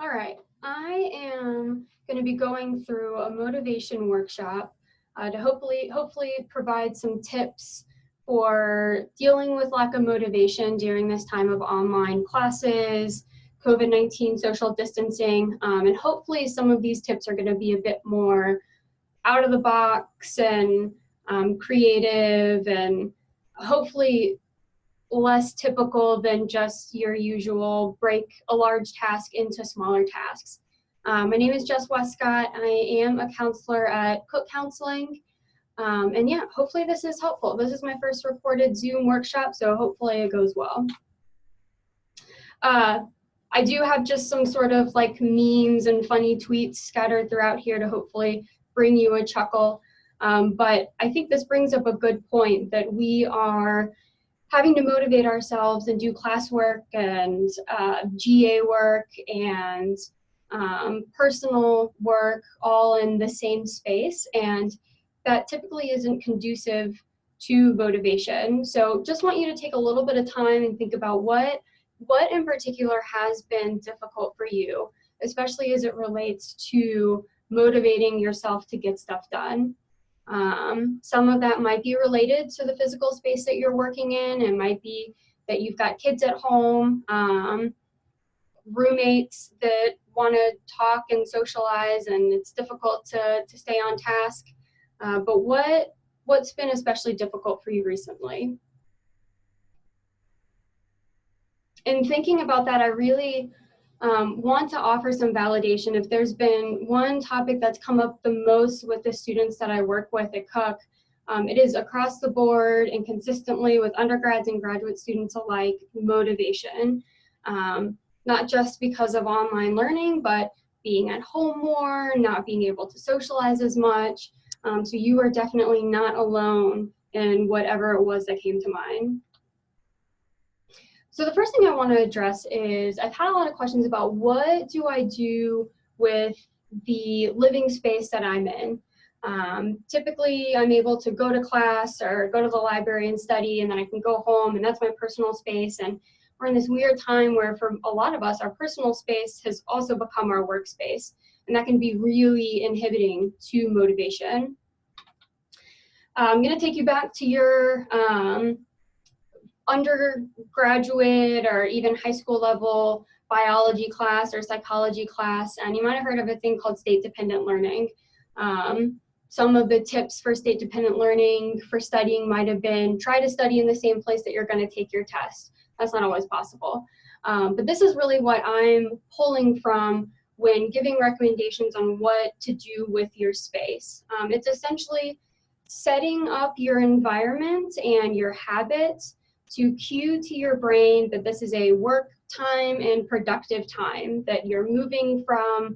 All right, I am going to be going through a motivation workshop to hopefully provide some tips for dealing with lack of motivation during this time of online classes, COVID-19 social distancing, and hopefully some of these tips are going to be a bit more out of the box and creative and hopefully less typical than just your usual break a large task into smaller tasks. My name is Jess Westcott. I am a counselor at Cook Counseling. And yeah, hopefully this is helpful. This is my first recorded Zoom workshop, so hopefully it goes well. I do have just some sort of like memes and funny tweets scattered throughout here to hopefully bring you a chuckle. But I think this brings up a good point that we are having to motivate ourselves and do classwork and GA work and personal work all in the same space. And that typically isn't conducive to motivation. So just want you to take a little bit of time and think about what in particular has been difficult for you, especially as it relates to motivating yourself to get stuff done. Some of that might be related to the physical space that you're working in. It might be that you've got kids at home, roommates that want to talk and socialize, and it's difficult to stay on task. But what's been especially difficult for you recently? In thinking about that, I really want to offer some validation. If there's been one topic that's come up the most with the students that I work with at Cook, it is across the board and consistently with undergrads and graduate students alike, motivation. Not just because of online learning, but being at home more, not being able to socialize as much. So you are definitely not alone in whatever it was that came to mind. So the first thing I want to address is I've had a lot of questions about what do I do with the living space that I'm in. Typically, I'm able to go to class or go to the library and study, and then I can go home, and that's my personal space. And we're in this weird time where for a lot of us, our personal space has also become our workspace, and that can be really inhibiting to motivation. I'm going to take you back to your undergraduate or even high school level biology class or psychology class, and you might have heard of a thing called state-dependent learning. Some of the tips for state-dependent learning for studying might have been try to study in the same place that you're going to take your test. That's not always possible. But this is really what I'm pulling from when giving recommendations on what to do with your space. It's essentially setting up your environment and your habits to cue to your brain that this is a work time and productive time, that you're moving from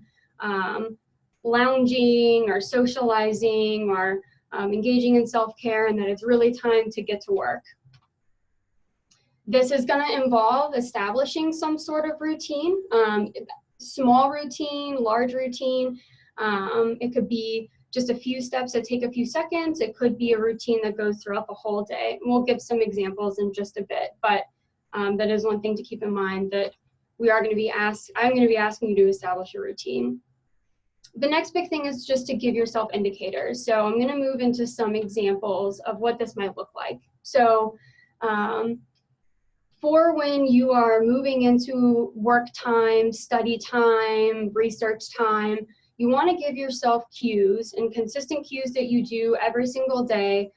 lounging or socializing or engaging in self-care, and that it's really time to get to work. This is going to involve establishing some sort of routine, small routine, large routine. It could be just a few steps that take a few seconds. It could be a routine that goes throughout the whole day. And we'll give some examples in just a bit, but that is one thing to keep in mind, that I'm going to be asking you to establish a routine. The next big thing is just to give yourself indicators. So I'm going to move into some examples of what this might look like. So for when you are moving into work time, study time, research time, you want to give yourself cues and consistent cues that you do every single day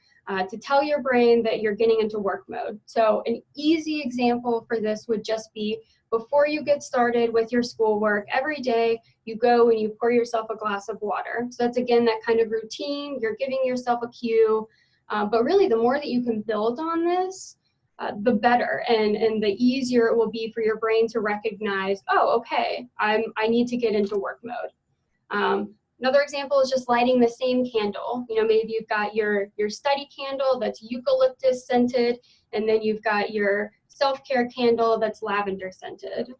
to tell your brain that you're getting into work mode. So an easy example for this would just be before you get started with your schoolwork, every day you go and you pour yourself a glass of water. So that's, again, that kind of routine. You're giving yourself a cue. But really, the more that you can build on this, the better, and the easier it will be for your brain to recognize, oh, okay, I need to get into work mode. Another example is just lighting the same candle. You know, maybe you've got your study candle that's eucalyptus scented, and then you've got your self-care candle that's lavender scented.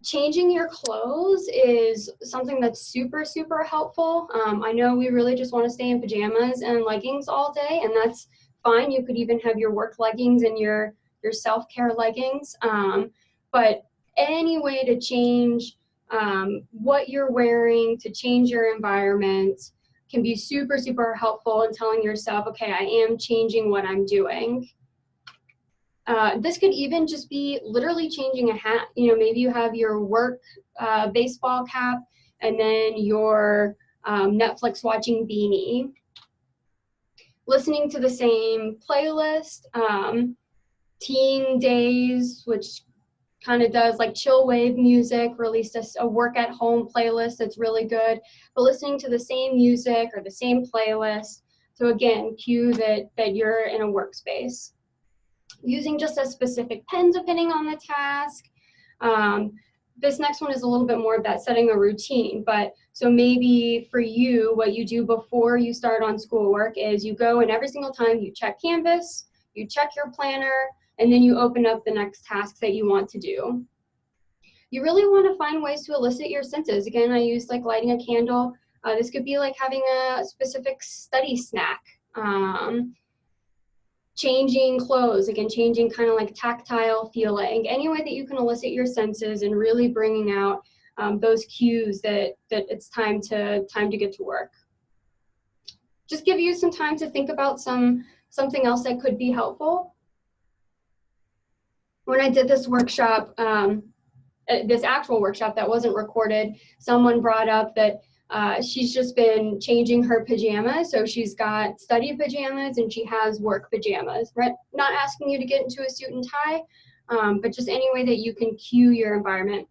Changing your clothes is something that's super, super helpful. I know we really just want to stay in pajamas and leggings all day, and that's fine. You could even have your work leggings and your self-care leggings. But any way to change what you're wearing, to change your environment, can be super, super helpful in telling yourself, okay, I am changing what I'm doing. This could even just be literally changing a hat. You know, maybe you have your work baseball cap and then your Netflix watching beanie. Listening to the same playlist, Teen Days, which kind of does like chill wave music, released a work at home playlist that's really good, but listening to the same music or the same playlist. So again, cue that you're in a workspace. Using just a specific pen depending on the task. This next one is a little bit more of that setting a routine, but so maybe for you, what you do before you start on schoolwork is you go and every single time you check Canvas, you check your planner, and then you open up the next task that you want to do. You really want to find ways to elicit your senses. Again, I use like lighting a candle. This could be like having a specific study snack. Changing clothes, again, changing kind of like tactile feeling, any way that you can elicit your senses and really bringing out those cues that it's time to get to work. Just give you some time to think about something else that could be helpful. When I did this workshop, this actual workshop that wasn't recorded, someone brought up that she's just been changing her pajamas. So she's got study pajamas and she has work pajamas, right? Not asking you to get into a suit and tie, but just any way that you can cue your environment.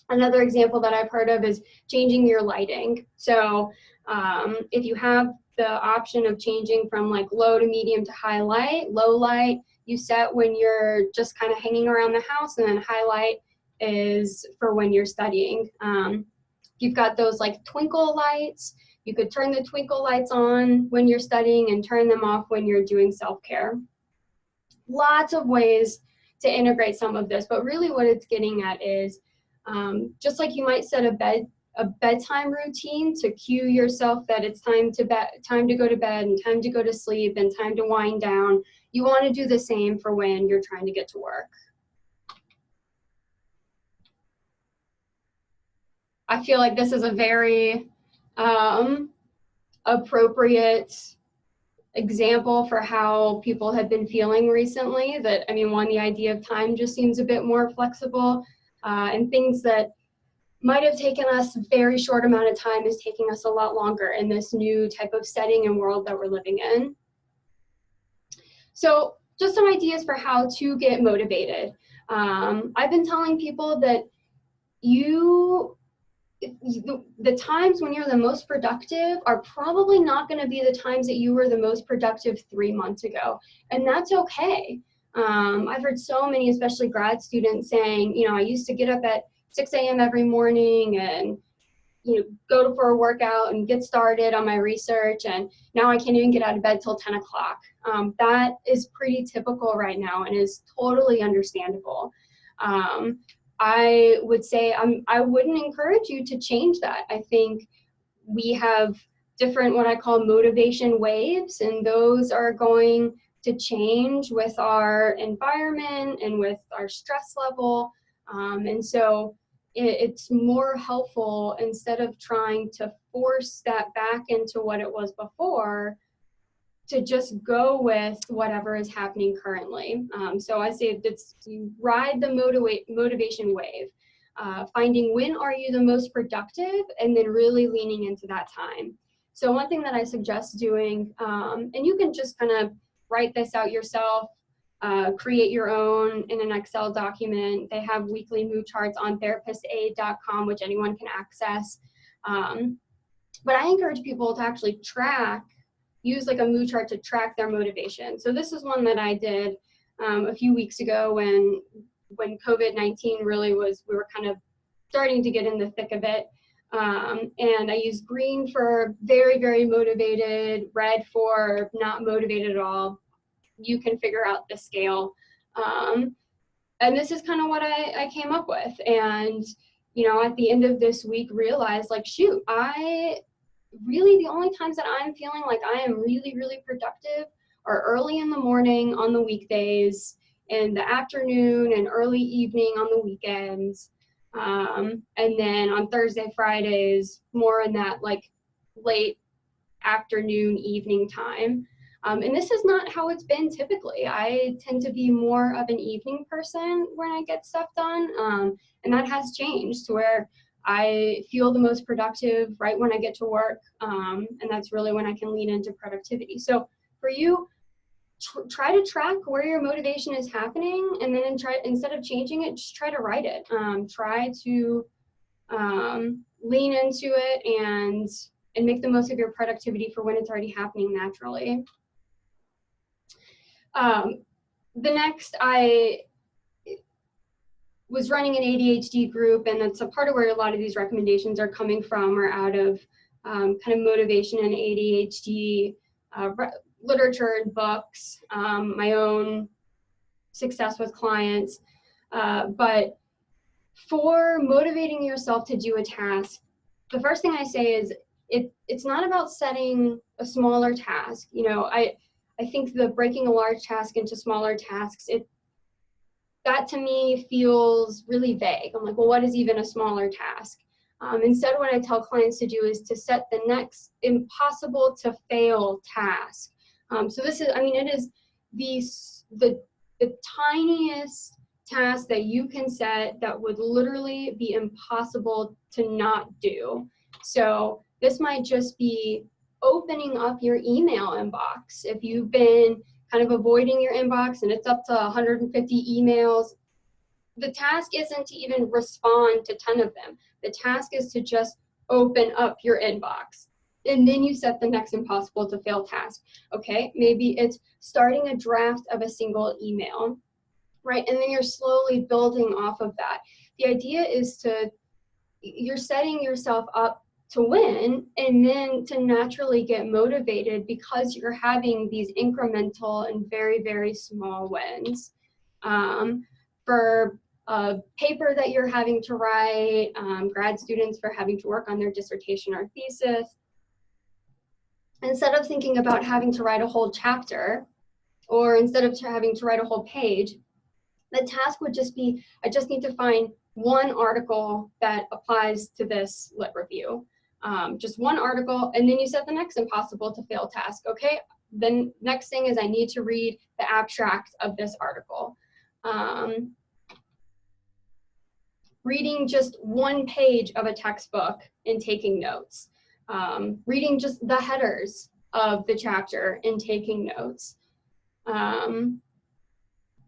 Another example that I've heard of is changing your lighting. So if you have the option of changing from like low to medium to high light, low light, you set when you're just kind of hanging around the house, and then highlight is for when you're studying. You've got those like twinkle lights. You could turn the twinkle lights on when you're studying and turn them off when you're doing self-care. Lots of ways to integrate some of this, but really what it's getting at is just like you might set a bedtime routine to cue yourself that it's time to go to bed and time to go to sleep and time to wind down. You want to do the same for when you're trying to get to work. I feel like this is a very appropriate example for how people have been feeling recently. That, I mean, one, the idea of time just seems a bit more flexible, and things that might have taken us a very short amount of time is taking us a lot longer in this new type of setting and world that we're living in. So just some ideas for how to get motivated. I've been telling people that the times when you're the most productive are probably not going to be the times that you were the most productive 3 months ago. And that's okay. I've heard so many, especially grad students, saying, you know, I used to get up at 6 a.m. every morning and, you know, go for a workout and get started on my research, and now I can't even get out of bed till 10 o'clock. That is pretty typical right now and is totally understandable. I would say I wouldn't encourage you to change that. I think we have different, what I call motivation waves, and those are going to change with our environment and with our stress level. And so it's more helpful, instead of trying to force that back into what it was before, to just go with whatever is happening currently. So I say you ride the motivation wave, finding when are you the most productive, and then really leaning into that time. So one thing that I suggest doing, and you can just kind of write this out yourself, create your own in an Excel document. They have weekly mood charts on therapistaid.com, which anyone can access. But I encourage people to actually use like a mood chart to track their motivation. So this is one that I did a few weeks ago when COVID-19 really we were kind of starting to get in the thick of it. And I used green for very, very motivated, red for not motivated at all. You can figure out the scale. And this is kind of what I came up with. And, you know, at the end of this week, realized like, shoot, really the only times that I'm feeling like I am really, really productive are early in the morning on the weekdays in the afternoon and early evening on the weekends. And then on Thursday, Fridays, more in that like late afternoon, evening time. And this is not how it's been typically. I tend to be more of an evening person when I get stuff done. And that has changed to where I feel the most productive right when I get to work. And that's really when I can lean into productivity. So for you, try to track where your motivation is happening, and then instead of changing it, just try to write it. Try to lean into it and make the most of your productivity for when it's already happening naturally. The next, I was running an ADHD group, and that's a part of where a lot of these recommendations are coming from, or out of kind of motivation and ADHD literature and books, my own success with clients. But for motivating yourself to do a task, the first thing I say is it's not about setting a smaller task. You know, I think the breaking a large task into smaller tasks, that to me feels really vague. I'm like, well, what is even a smaller task? Instead, what I tell clients to do is to set the next impossible to fail task. So this is, I mean, it is the tiniest task that you can set that would literally be impossible to not do. So this might just be opening up your email inbox. If you've been kind of avoiding your inbox and it's up to 150 emails, the task isn't to even respond to 10 of them. The task is to just open up your inbox. And then you set the next impossible to fail task. Okay, maybe it's starting a draft of a single email, right? And then you're slowly building off of that. The idea is you're setting yourself up to win, and then to naturally get motivated because you're having these incremental and very, very small wins. For a paper that you're having to write, grad students for having to work on their dissertation or thesis, instead of thinking about having to write a whole chapter, or instead of having to write a whole page, the task would just be, I just need to find one article that applies to this lit review. Just one article, and then you set the next impossible to fail task. Okay, then next thing is I need to read the abstract of this article. Reading just one page of a textbook and taking notes. Reading just the headers of the chapter and taking notes.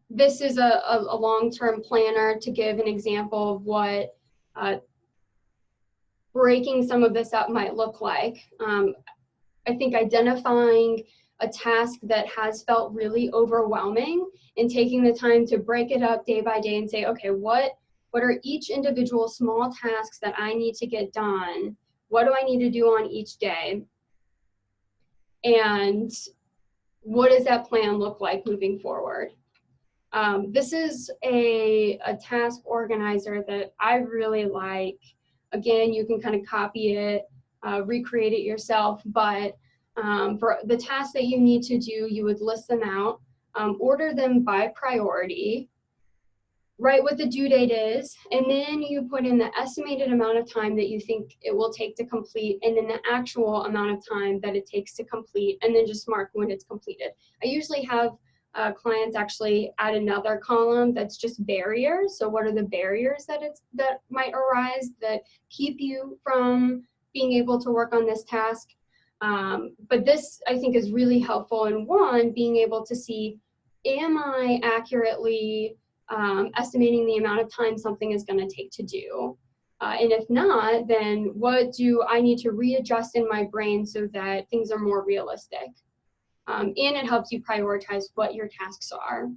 This is a long-term planner to give an example of what breaking some of this up might look like. I think identifying a task that has felt really overwhelming and taking the time to break it up day by day and say, okay, what are each individual small tasks that I need to get done? What do I need to do on each day? And what does that plan look like moving forward? This is a task organizer that I really like. Again, you can kind of copy it, recreate it yourself, but for the tasks that you need to do, you would list them out, order them by priority, write what the due date is, and then you put in the estimated amount of time that you think it will take to complete, and then the actual amount of time that it takes to complete, and then just mark when it's completed. I usually have clients actually add another column that's just barriers. So what are the barriers that might arise that keep you from being able to work on this task? But this, I think, is really helpful in one, being able to see, am I accurately estimating the amount of time something is going to take to do? And if not, then what do I need to readjust in my brain so that things are more realistic? And it helps you prioritize what your tasks are.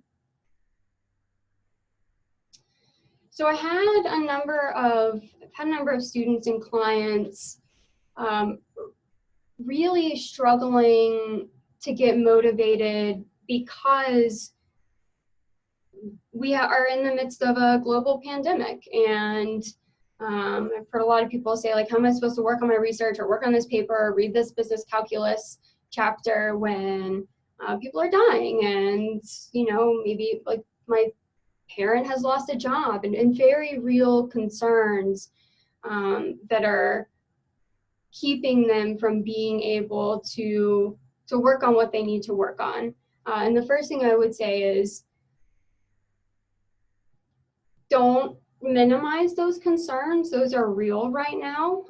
So I had a number of students and clients really struggling to get motivated because we are in the midst of a global pandemic, and I've heard a lot of people say, like, how am I supposed to work on my research or work on this paper or read this business calculus chapter when people are dying, and, you know, maybe like my parent has lost a job, and very real concerns that are keeping them from being able to work on what they need to work on. And the first thing I would say is, don't minimize those concerns. Those are real right now.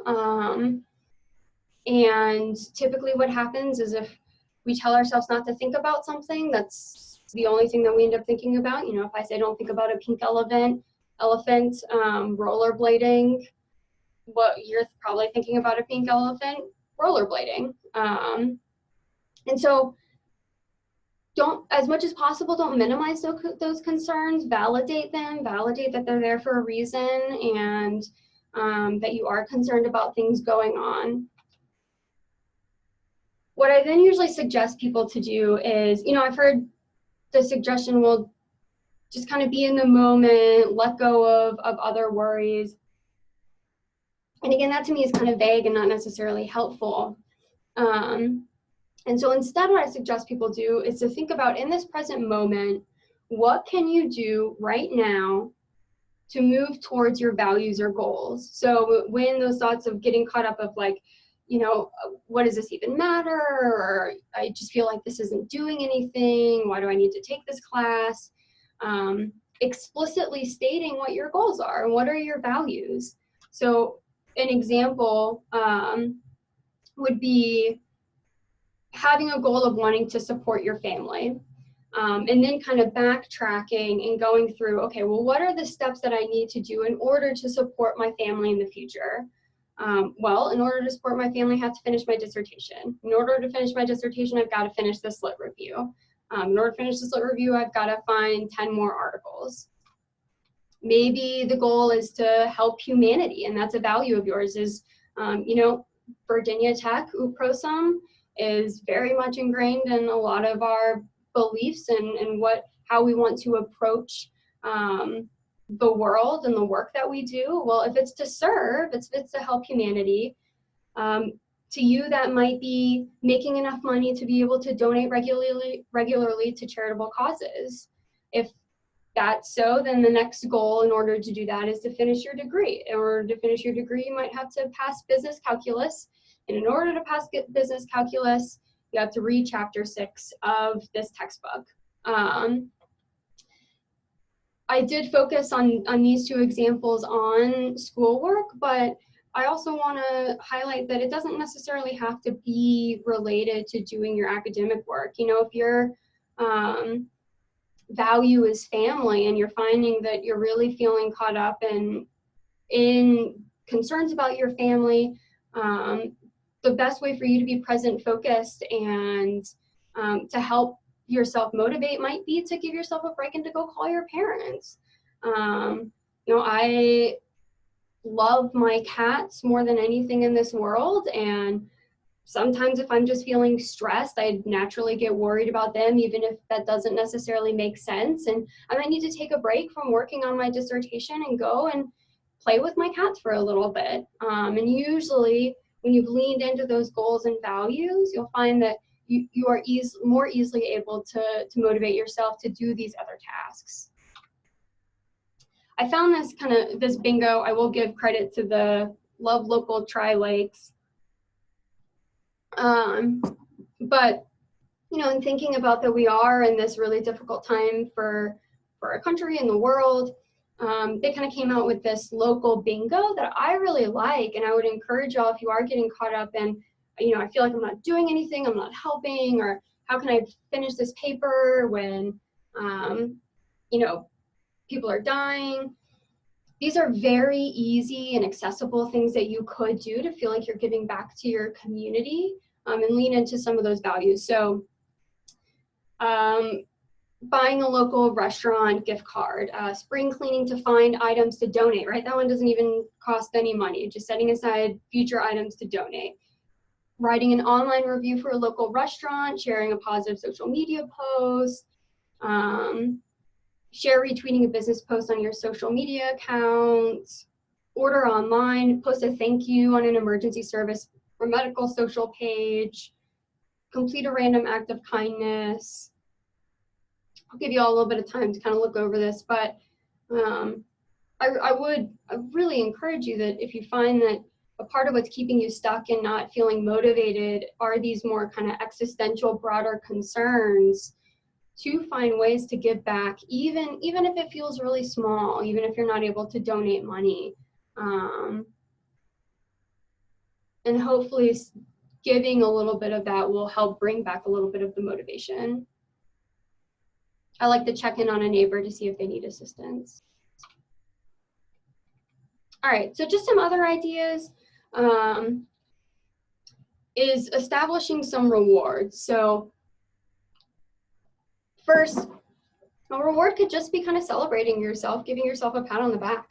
And typically what happens is, if we tell ourselves not to think about something, that's the only thing that we end up thinking about. You know, if I say don't think about a pink elephant, rollerblading, what you're probably thinking about a pink elephant, rollerblading. And so don't, as much as possible, don't minimize those concerns. Validate them, validate that they're there for a reason, and that you are concerned about things going on. What I then usually suggest people to do is, you know, I've heard the suggestion, will just kind of be in the moment, let go of other worries. And again, that to me is kind of vague and not necessarily helpful. And so instead, what I suggest people do is to think about, in this present moment, what can you do right now to move towards your values or goals? So when those thoughts of getting caught up of like, you know, what does this even matter? Or I just feel like this isn't doing anything. Why do I need to take this class? Explicitly stating what your goals are and what are your values. So an example would be having a goal of wanting to support your family, and then kind of backtracking and going through, okay, well, what are the steps that I need to do in order to support my family in the future? Well, in order to support my family, I have to finish my dissertation. In order to finish my dissertation, I've got to finish this lit review. In order to finish this lit review, I've got to find 10 more articles. Maybe the goal is to help humanity, and that's a value of yours. Is, you know, Virginia Tech, UPROSUM, is very much ingrained in a lot of our beliefs and how we want to approach the world and the work that we do. Well, if it's to serve, if it's to help humanity, to you that might be making enough money to be able to donate regularly to charitable causes. If that's so, then the next goal in order to do that is to finish your degree. In order to finish your degree, you might have to pass business calculus. And in order to pass business calculus, you have to read chapter 6 of this textbook. I did focus on these two examples on schoolwork, but I also want to highlight that it doesn't necessarily have to be related to doing your academic work. You know, if your value is family and you're finding that you're really feeling caught up in concerns about your family, the best way for you to be present focused and to help yourself motivate might be to give yourself a break and to go call your parents. You know, I love my cats more than anything in this world, and sometimes if I'm just feeling stressed, I naturally get worried about them, even if that doesn't necessarily make sense. And I might need to take a break from working on my dissertation and go and play with my cats for a little bit. And usually when you've leaned into those goals and values, you'll find that you are more easily able to motivate yourself to do these other tasks. I found this bingo. I will give credit to the Love Local Tri Lakes. But, you know, in thinking about that we are in this really difficult time for our country and the world, they kind of came out with this local bingo that I really like, and I would encourage y'all, if you are getting caught up in, you know, I feel like I'm not doing anything, I'm not helping, or how can I finish this paper when, you know, people are dying. These are very easy and accessible things that you could do to feel like you're giving back to your community, and lean into some of those values. So buying a local restaurant gift card, spring cleaning to find items to donate, right? That one doesn't even cost any money, just setting aside future items to donate. Writing an online review for a local restaurant, sharing a positive social media post, share retweeting a business post on your social media account, order online, post a thank you on an emergency service or medical social page, complete a random act of kindness. I'll give you all a little bit of time to kind of look over this, but I really encourage you that if you find that a part of what's keeping you stuck and not feeling motivated are these more kind of existential, broader concerns, to find ways to give back, even if it feels really small, even if you're not able to donate money. And hopefully giving a little bit of that will help bring back a little bit of the motivation. I like to check in on a neighbor to see if they need assistance. All right, so just some other ideas is establishing some rewards. So first, a reward could just be kind of celebrating yourself, giving yourself a pat on the back.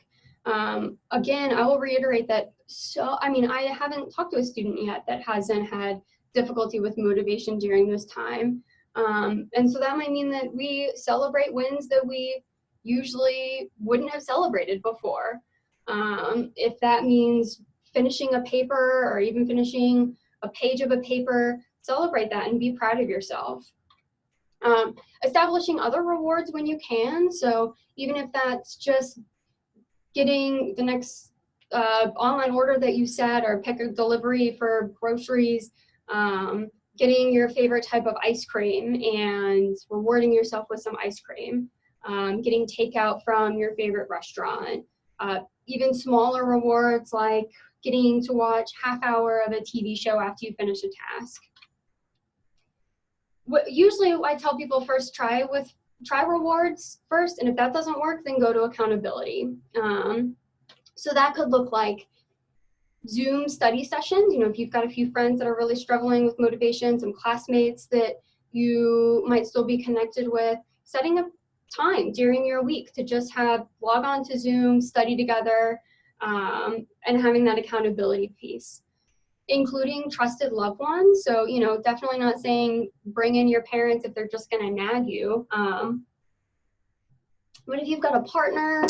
Again, I will reiterate that, I haven't talked to a student yet that hasn't had difficulty with motivation during this time. And so that might mean that we celebrate wins that we usually wouldn't have celebrated before. If that means finishing a paper or even finishing a page of a paper, celebrate that and be proud of yourself. Establishing other rewards when you can. So even if that's just getting the next online order that you set, or pick a delivery for groceries, getting your favorite type of ice cream and rewarding yourself with some ice cream, getting takeout from your favorite restaurant, even smaller rewards like getting to watch half hour of a TV show after you finish a task. Usually I tell people first try rewards first, and if that doesn't work, then go to accountability. So that could look like Zoom study sessions. You know, if you've got a few friends that are really struggling with motivation, some classmates that you might still be connected with, setting up time during your week to just log on to Zoom, study together, and having that accountability piece. Including trusted loved ones. So, you know, definitely not saying bring in your parents if they're just gonna nag you. But if you've got a partner,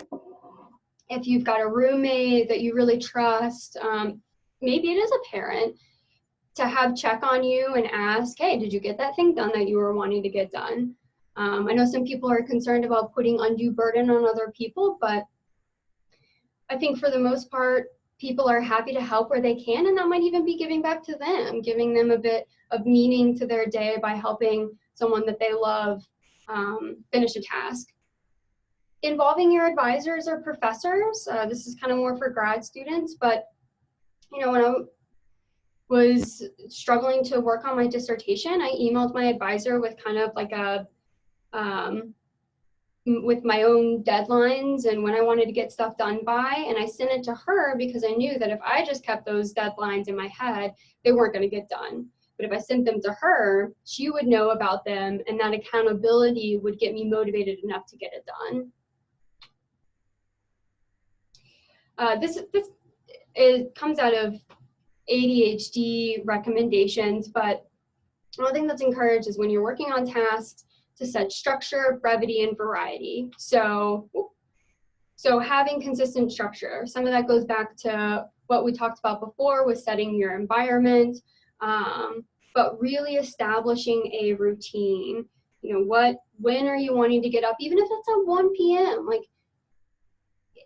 if you've got a roommate that you really trust, maybe it is a parent, to have check on you and ask, hey, did you get that thing done that you were wanting to get done? I know some people are concerned about putting undue burden on other people, but I think for the most part, people are happy to help where they can, and that might even be giving back to them, giving them a bit of meaning to their day by helping someone that they love finish a task. Involving your advisors or professors, this is kind of more for grad students, but you know, when I was struggling to work on my dissertation, I emailed my advisor with kind of like with my own deadlines and when I wanted to get stuff done by, and I sent it to her because I knew that if I just kept those deadlines in my head, they weren't going to get done. But if I sent them to her, she would know about them, and that accountability would get me motivated enough to get it done. It comes out of ADHD recommendations, but one thing that's encouraged is when you're working on tasks, to set structure, brevity, and variety. So having consistent structure. Some of that goes back to what we talked about before with setting your environment, but really establishing a routine. You know, when are you wanting to get up? Even if it's at 1 p.m., like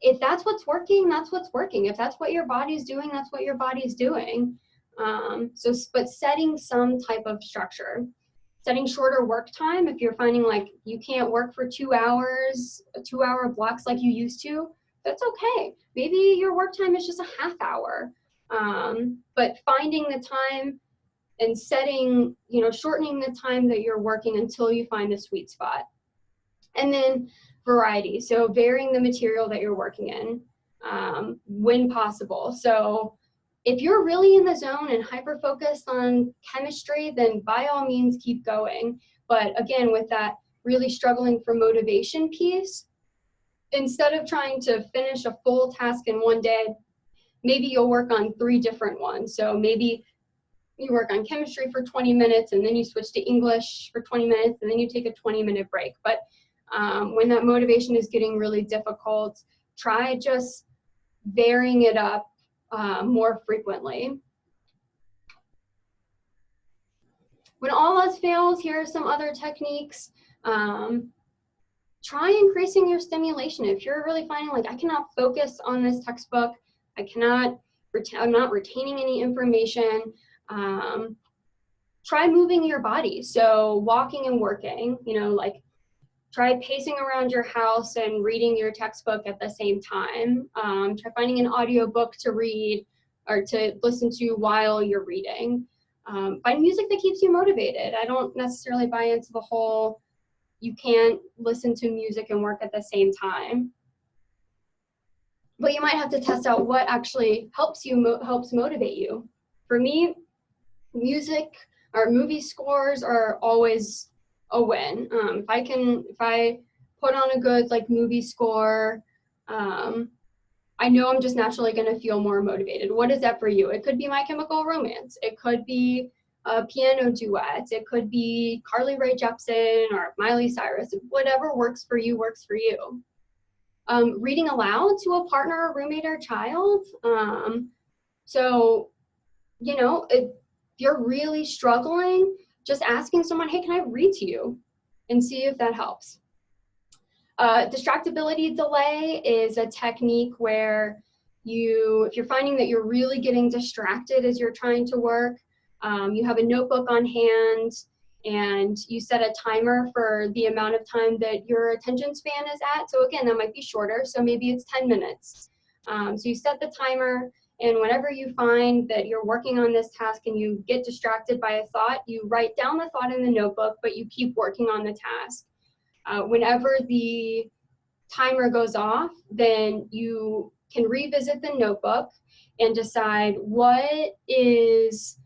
if that's what's working, that's what's working. If that's what your body's doing, that's what your body's doing. But setting some type of structure. Setting shorter work time. If you're finding like you can't work for 2 hours, 2-hour blocks like you used to, that's okay. Maybe your work time is just a half hour. But finding the time and setting, you know, shortening the time that you're working until you find the sweet spot. And then variety. So varying the material that you're working in when possible. So if you're really in the zone and hyper-focused on chemistry, then by all means keep going. But again, with that really struggling for motivation piece, instead of trying to finish a full task in one day, maybe you'll work on 3 different ones. So maybe you work on chemistry for 20 minutes, and then you switch to English for 20 minutes, and then you take a 20-minute break. But when that motivation is getting really difficult, try just varying it up more frequently. When all else fails, here are some other techniques. try increasing your stimulation. If you're really finding like, I cannot focus on this textbook, I'm not retaining any information, try moving your body. So walking and working, you know, like try pacing around your house and reading your textbook at the same time. Try finding an audiobook to read or to listen to while you're reading. Find music that keeps you motivated. I don't necessarily buy into the whole, you can't listen to music and work at the same time. But you might have to test out what actually helps motivate you. For me, music or movie scores are always a win. If I put on a good like movie score, I know I'm just naturally going to feel more motivated. What is that for you? It could be My Chemical Romance. It could be a piano duet. It could be Carly Rae Jepsen or Miley Cyrus. Whatever works for you works for you. Reading aloud to a partner, a roommate, or child. So, you know, if you're really struggling, just asking someone, hey, can I read to you? And see if that helps. Distractibility delay is a technique where if you're finding that you're really getting distracted as you're trying to work, you have a notebook on hand and you set a timer for the amount of time that your attention span is at. So again, that might be shorter. So maybe it's 10 minutes. So you set the timer, and whenever you find that you're working on this task and you get distracted by a thought, you write down the thought in the notebook, but you keep working on the task. Whenever the timer goes off, then you can revisit the notebook and decide what is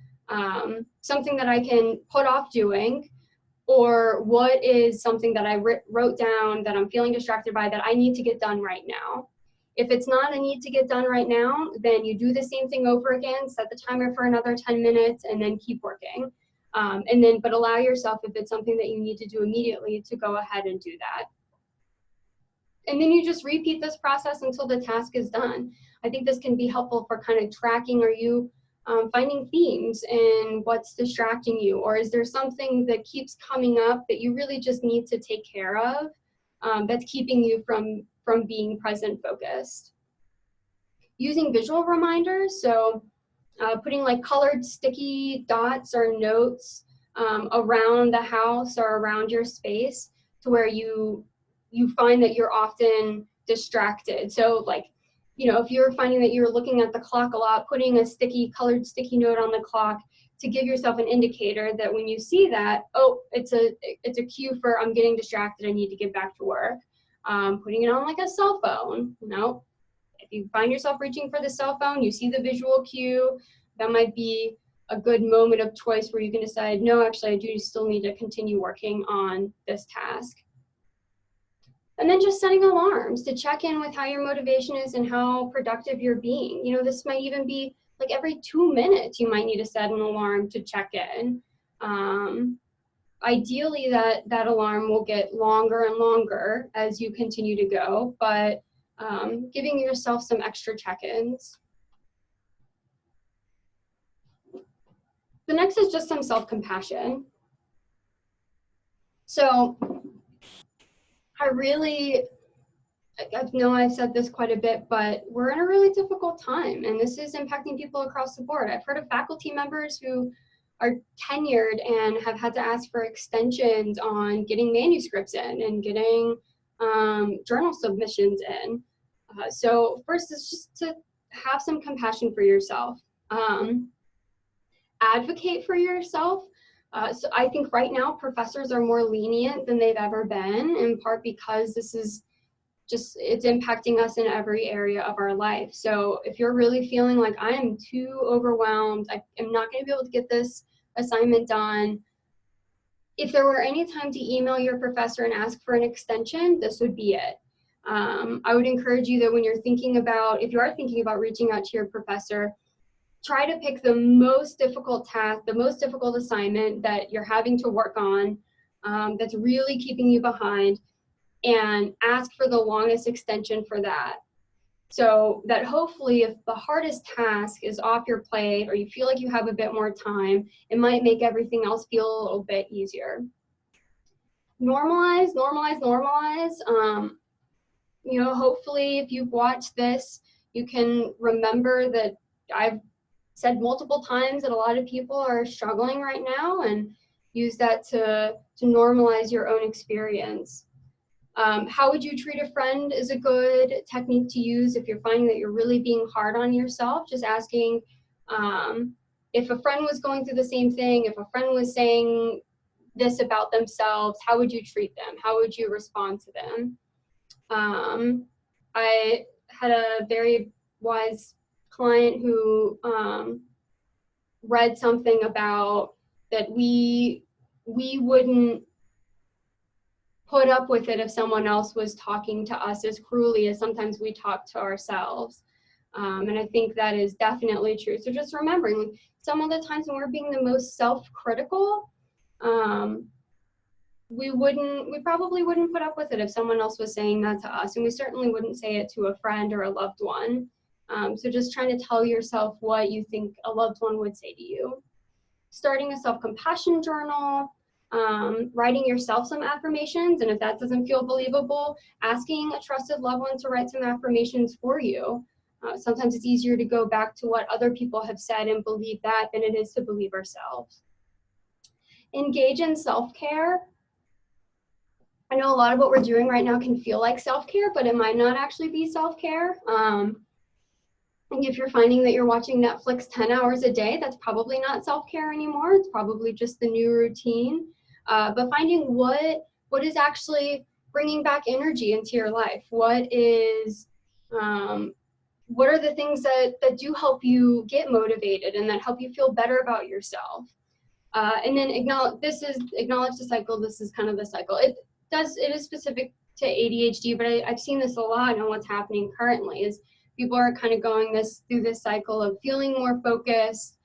something that I can put off doing, or what is something that I wrote down that I'm feeling distracted by that I need to get done right now. If it's not a need to get done right now, then you do the same thing over again, set the timer for another 10 minutes, and then keep working. But allow yourself, if it's something that you need to do immediately, to go ahead and do that. And then you just repeat this process until the task is done. I think this can be helpful for kind of tracking, are you finding themes in what's distracting you? Or is there something that keeps coming up that you really just need to take care of that's keeping you from being present focused? Using visual reminders, so putting like colored sticky dots or notes around the house or around your space to where you find that you're often distracted. So like, you know, if you're finding that you're looking at the clock a lot, putting a colored sticky note on the clock to give yourself an indicator that when you see that, oh, it's a cue for I'm getting distracted, I need to get back to work. Putting it on like a cell phone, you know, if you find yourself reaching for the cell phone, you see the visual cue, that might be a good moment of choice where you can decide, no, actually, I do still need to continue working on this task. And then just setting alarms to check in with how your motivation is and how productive you're being. You know, this might even be like every 2 minutes, you might need to set an alarm to check in. Ideally, that alarm will get longer and longer as you continue to go, but giving yourself some extra check-ins. The next is just some self-compassion. So I know I've said this quite a bit, but we're in a really difficult time, and this is impacting people across the board. I've heard of faculty members who are tenured and have had to ask for extensions on getting manuscripts in and getting journal submissions in. So first is just to have some compassion for yourself. Advocate for yourself. So I think right now professors are more lenient than they've ever been, in part because this is it's impacting us in every area of our life. So if you're really feeling like I am too overwhelmed, I am not going to be able to get this assignment done, if there were any time to email your professor and ask for an extension, this would be it. I would encourage you that when if you are thinking about reaching out to your professor, try to pick the most difficult task, the most difficult assignment that you're having to work on, that's really keeping you behind, and ask for the longest extension for that. So that hopefully if the hardest task is off your plate or you feel like you have a bit more time, it might make everything else feel a little bit easier. normalize, normalize, normalize. You know, hopefully if you've watched this, you can remember that I've said multiple times that a lot of people are struggling right now, and use that to normalize your own experience. How would you treat a friend is a good technique to use if you're finding that you're really being hard on yourself. Just asking if a friend was going through the same thing, if a friend was saying this about themselves, how would you treat them? How would you respond to them? I had a very wise client who read something about that we wouldn't put up with it if someone else was talking to us as cruelly as sometimes we talk to ourselves. And I think that is definitely true. So just remembering, some of the times when we're being the most self-critical, we probably wouldn't put up with it if someone else was saying that to us, and we certainly wouldn't say it to a friend or a loved one. So just trying to tell yourself what you think a loved one would say to you. Starting a self-compassion journal, writing yourself some affirmations, and if that doesn't feel believable, asking a trusted loved one to write some affirmations for you. Sometimes it's easier to go back to what other people have said and believe that than it is to believe ourselves. Engage in self-care. I know a lot of what we're doing right now can feel like self-care, but it might not actually be self-care. If you're finding that you're watching Netflix 10 hours a day, that's probably not self-care anymore. It's probably just the new routine. But finding what is actually bringing back energy into your life. What are the things that do help you get motivated and that help you feel better about yourself? And then acknowledge the cycle. This is kind of the cycle. It is specific to ADHD, but I've seen this a lot, and what's happening currently is people are kind of going through this cycle of feeling more focused,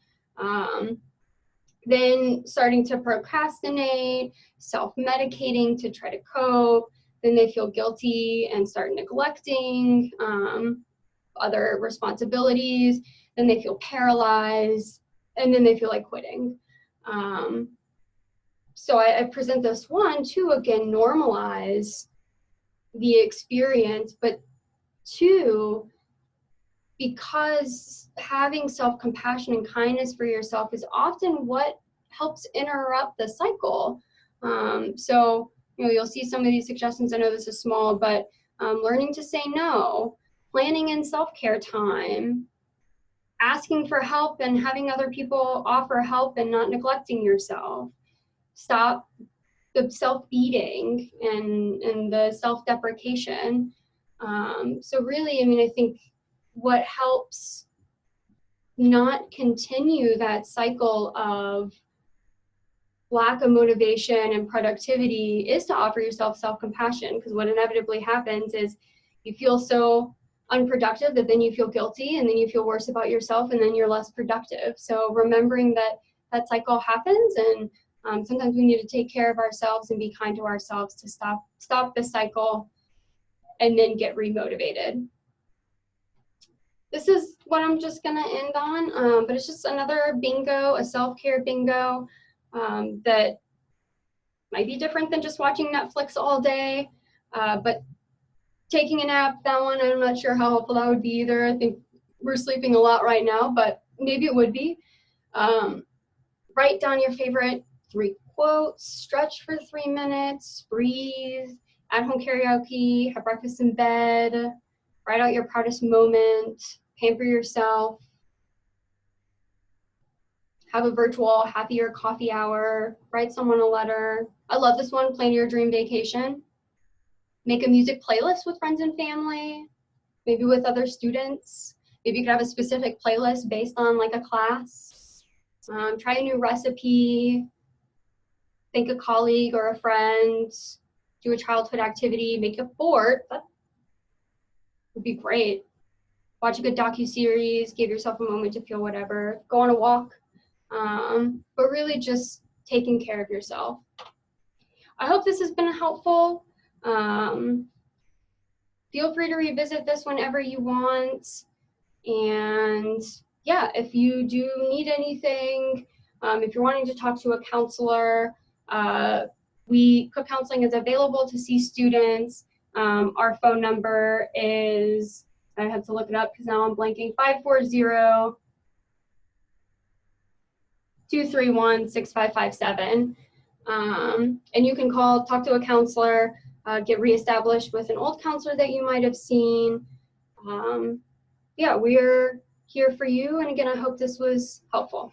then starting to procrastinate, self-medicating to try to cope, then they feel guilty and start neglecting other responsibilities, then they feel paralyzed, and then they feel like quitting. So I present this one to, again, normalize the experience, but two, because having self-compassion and kindness for yourself is often what helps interrupt the cycle. So, you'll see some of these suggestions. I know this is small, but learning to say no, planning in self-care time, asking for help and having other people offer help and not neglecting yourself. Stop the self-beating and the self-deprecation. So really, I think what helps not continue that cycle of lack of motivation and productivity is to offer yourself self-compassion, because what inevitably happens is you feel so unproductive that then you feel guilty, and then you feel worse about yourself, and then you're less productive. So remembering that cycle happens, and sometimes we need to take care of ourselves and be kind to ourselves to stop the cycle and then get remotivated. This is what I'm just gonna end on, but it's just another bingo, a self-care bingo that might be different than just watching Netflix all day, but taking a nap, that one, I'm not sure how helpful that would be either. I think we're sleeping a lot right now, but maybe it would be. Write down your favorite 3 quotes, stretch for 3 minutes, breathe, at-home karaoke, have breakfast in bed, write out your proudest moment, pamper yourself, have a virtual happier coffee hour, write someone a letter. I love this one, plan your dream vacation. Make a music playlist with friends and family, maybe with other students. Maybe you could have a specific playlist based on like a class. Try a new recipe, thank a colleague or a friend, do a childhood activity, make a fort. That would be great. Watch a good docuseries, give yourself a moment to feel whatever, go on a walk, but really just taking care of yourself. I hope this has been helpful. Feel free to revisit this whenever you want. And yeah, if you do need anything, if you're wanting to talk to a counselor, Cook Counseling is available to see students. Our phone number is, I had to look it up because now I'm blanking, 540-231-6557. And you can call, talk to a counselor, get reestablished with an old counselor that you might have seen. Yeah, we're here for you. And again, I hope this was helpful.